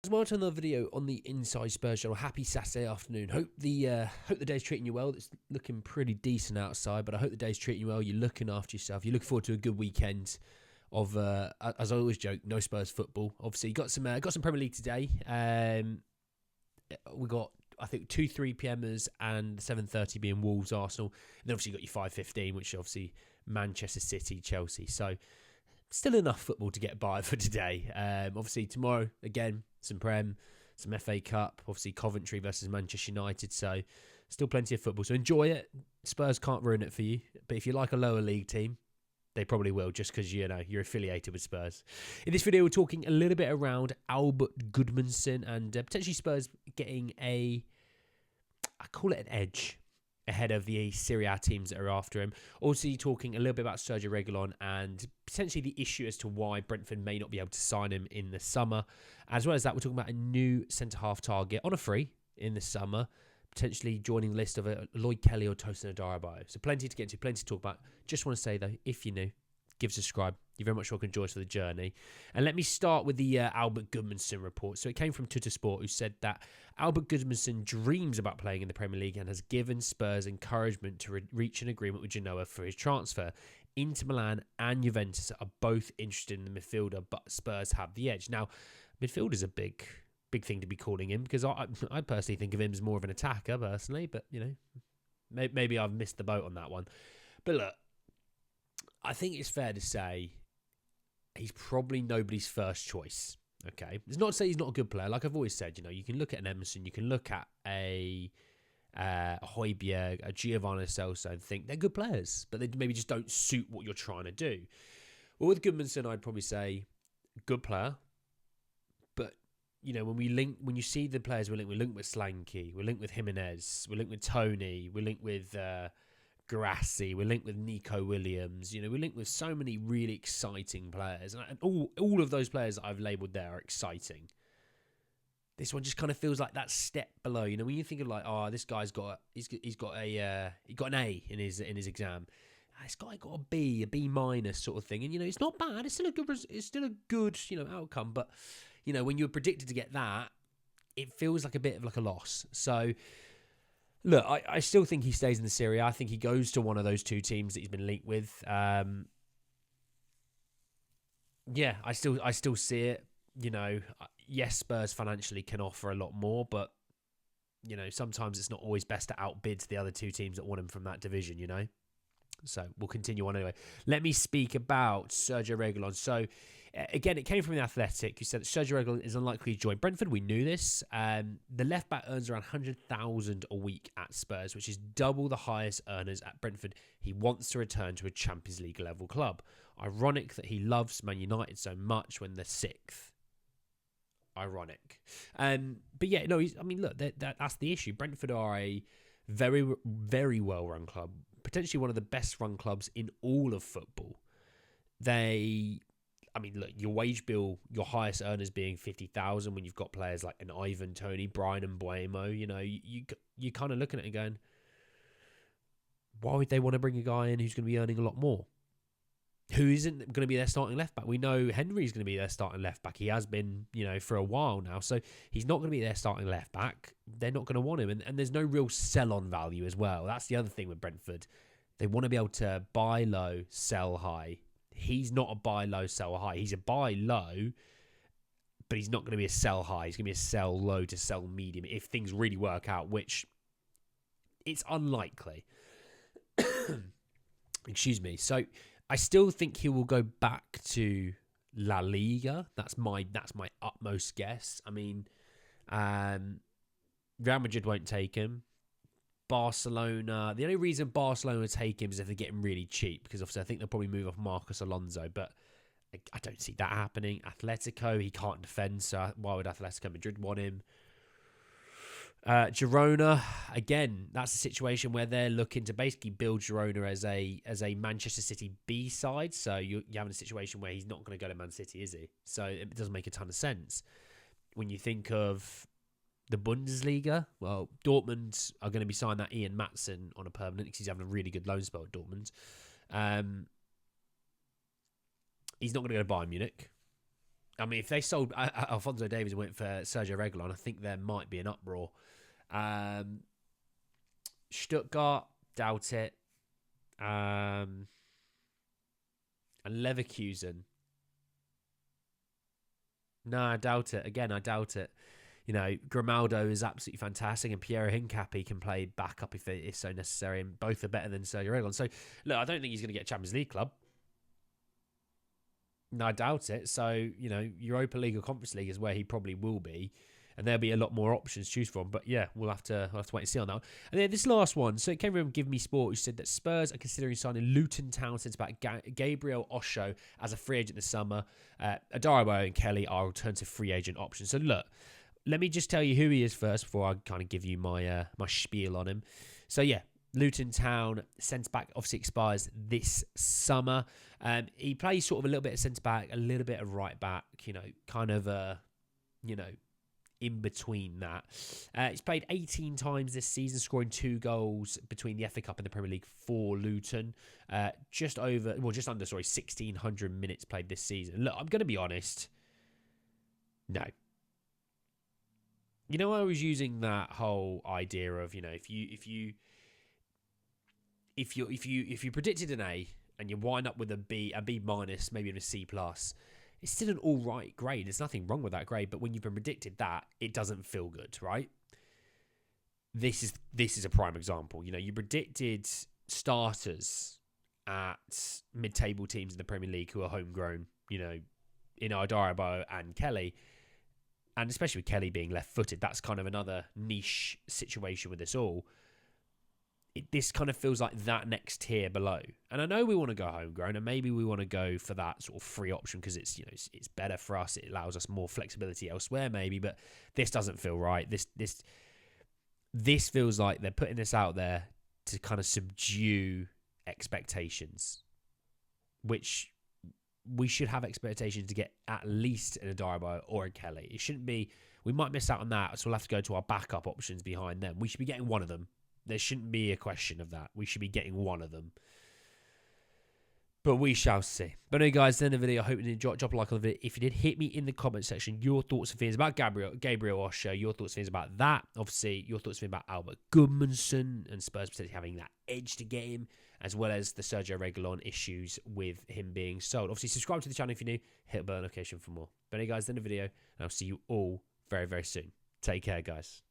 Well, to another video on the Inside Spurs channel. Happy Saturday afternoon. Hope the day's treating you well. It's looking pretty decent outside, but I hope the day's treating you well. You're looking after yourself. You're looking forward to a good weekend of, as I always joke, no Spurs football. Obviously, you got some Premier League today. We got, I think, 2 3 PMers and 7:30 being Wolves, Arsenal. And then obviously you got your 5:15, which is obviously Manchester City, Chelsea. So still enough football to get by for today. Obviously tomorrow again, some Prem, some FA Cup, obviously Coventry versus Manchester United. So still plenty of football. So enjoy it. Spurs can't ruin it for you. But if you like a lower league team, they probably will, just because you're affiliated with Spurs. In this video, we're talking a little bit around Albert Gudmondsson and potentially Spurs getting I call it an edge ahead of the Serie A teams that are after him. Also talking a little bit about Sergio Regiulon and potentially the issue as to why Brentford may not be able to sign him in the summer. As well as that, we're talking about a new centre-half target on a free in the summer, potentially joining the list of Lloyd Kelly or Tosin Adarabioyo. So plenty to get into, plenty to talk about. Just want to say, though, if you're new, give us a subscribe. You're very much welcome to join us for the journey. And let me start with the Albert Gudmondsson report. So it came from Tuttosport, who said that Albert Gudmondsson dreams about playing in the Premier League and has given Spurs encouragement to reach an agreement with Genoa for his transfer. Inter Milan and Juventus are both interested in the midfielder, but Spurs have the edge. Now, midfield is a big thing to be calling him, because I personally think of him as more of an attacker, personally. But, maybe I've missed the boat on that one. But look, I think it's fair to say he's probably nobody's first choice. Okay, it's not to say he's not a good player. Like I've always said, you can look at an Emerson, you can look at a Højbjerg, a Giovanni Celso, and think they're good players, but they maybe just don't suit what you're trying to do. Well, with Gudmondsson, I'd probably say good player, but when you see the players we're linked with Slanky, we're linked with Jimenez, we're linked with Tony, we're linked with Grassi, we're linked with Nico Williams, we're linked with so many really exciting players, and all of those players that I've labelled there are exciting. This one just kind of feels like that step below. When you think of like, oh, this guy's got an A in his exam, this guy got a B minus sort of thing, and it's not bad. It's still a good outcome, but when you're predicted to get that, it feels like a bit of like a loss. So look, I still think he stays in the Serie A. I think he goes to one of those two teams that he's been linked with. Yeah, I still see it. Yes, Spurs financially can offer a lot more, but sometimes it's not always best to outbid the other two teams that want him from that division. So we'll continue on anyway. Let me speak about Sergio Regiulon. So again, it came from the Athletic, who said that Sergio Regiulon is unlikely to join Brentford. We knew this. The left back earns around 100,000 a week at Spurs, which is double the highest earners at Brentford. He wants to return to a Champions League level club. Ironic that he loves Man United so much when they're sixth. Ironic. But yeah, no. Look, that's the issue. Brentford are a very, very well-run club. Potentially one of the best-run clubs in all of football. Look, your wage bill, your highest earners being 50,000 when you've got players like an Ivan Toney, Brian and Mbeumo, you kind of looking at it and going, why would they want to bring a guy in who's going to be earning a lot more? Who isn't going to be their starting left back? We know Henry's going to be their starting left back. He has been, for a while now. So he's not going to be their starting left back. They're not going to want him. And there's no real sell-on value as well. That's the other thing with Brentford. They want to be able to buy low, sell high. He's not a buy low, sell high. He's a buy low, but he's not going to be a sell high. He's going to be a sell low to sell medium if things really work out, which it's unlikely. Excuse me. So I still think he will go back to La Liga. That's my utmost guess. Real Madrid won't take him. Barcelona, the only reason Barcelona would take him is if they get him really cheap, because obviously I think they'll probably move off Marcos Alonso, but I don't see that happening. Atletico, he can't defend, so why would Atletico Madrid want him? Girona, again, that's a situation where they're looking to basically build Girona as a Manchester City B side. So you're having a situation where he's not going to go to Man City, is he? So it doesn't make a ton of sense. When you think of the Bundesliga, well, Dortmund are going to be signing that Ian Maatsen on a permanent because he's having a really good loan spell at Dortmund. He's not going to go to Bayern Munich. I mean, if they sold Alphonso Davies and went for Sergio Reguilon, I think there might be an uproar. Stuttgart, doubt it. And Leverkusen. No, I doubt it. Again, I doubt it. You know, Grimaldo is absolutely fantastic, and Piero Hincapié can play backup if it is so necessary, and both are better than Sergio Reguilon. So, look, I don't think he's going to get a Champions League club. No, I doubt it. So, you know, Europa League or Conference League is where he probably will be, and there'll be a lot more options to choose from. But yeah, we'll have to wait and see on that. And then this last one. So it came from Give Me Sport, who said that Spurs are considering signing Luton Town centre-back Gabriel Osho as a free agent this summer. Adaribo and Kelly are alternative free agent options. So look, let me just tell you who he is first before I kind of give you my my spiel on him. So yeah, Luton Town centre-back obviously expires this summer. He plays sort of a little bit of centre-back, a little bit of right-back, you know, kind of in between that. He's played 18 times this season, scoring 2 goals between the FA Cup and the Premier League for Luton. Just under 1,600 minutes played this season. Look, I'm going to be honest. No. You know, I was using that whole idea of, you know, if you predicted an A and you wind up with a B minus, maybe even a C plus, it's still an all right grade. There's nothing wrong with that grade, but when you've been predicted that, it doesn't feel good, right? This is a prime example. You know, you predicted starters at mid-table teams in the Premier League who are homegrown, you know, in Adaribo and Kelly, and especially with Kelly being left-footed, that's kind of another niche situation with this all. This kind of feels like that next tier below. And I know we want to go homegrown, and maybe we want to go for that sort of free option because it's, you know, it's better for us. It allows us more flexibility elsewhere, maybe. But this doesn't feel right. This feels like they're putting this out there to kind of subdue expectations, which we should have expectations to get at least an Adaribo or a Kelly. It shouldn't be. We might miss out on that, so we'll have to go to our backup options behind them. We should be getting one of them. There shouldn't be a question of that. We should be getting one of them. But we shall see. But anyway, guys, at the end of the video, I hope you did drop a like on the video. If you did, hit me in the comment section your thoughts and feelings about Gabriel Osho, your thoughts and feelings about that. Obviously, your thoughts and feelings about Albert Gudmondsson and Spurs potentially having that edge to get him, as well as the Sergio Reguilon issues with him being sold. Obviously, subscribe to the channel if you're new. Hit the bell notification for more. But anyway, guys, at the end of the video, and I'll see you all very, very soon. Take care, guys.